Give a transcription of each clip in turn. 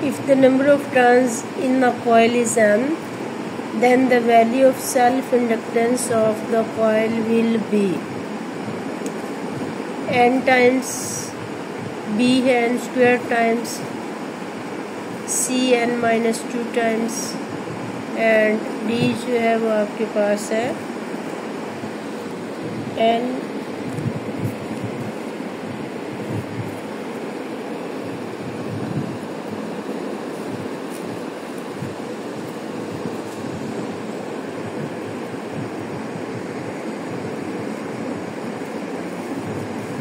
If the number of turns in a coil is n, then the value of self-inductance of the coil will be n times b है n square times c n minus 2 times and d जो है वो आपके पास है n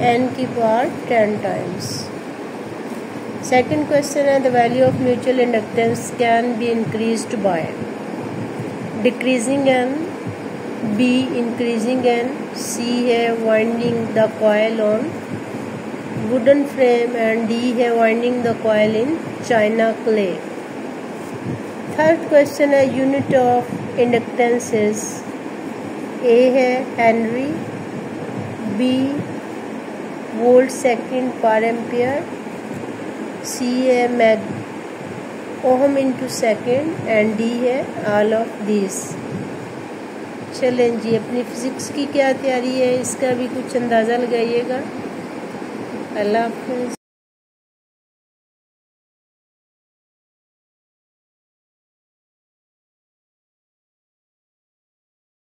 n की power 10 times. Second question है the value of mutual inductance can be increased by decreasing n, b increasing n, c है winding the coil on wooden frame and d है winding the coil in china clay. Third question है unit of inductances, a है henry, b volt second per ampere, C है mega ohm into second and D है all of this. चलें जी, अपनी physics की क्या तैयारी है इसका भी कुछ अंदाज़ा लगाइएगा। अल्लाह हाफ़िज़।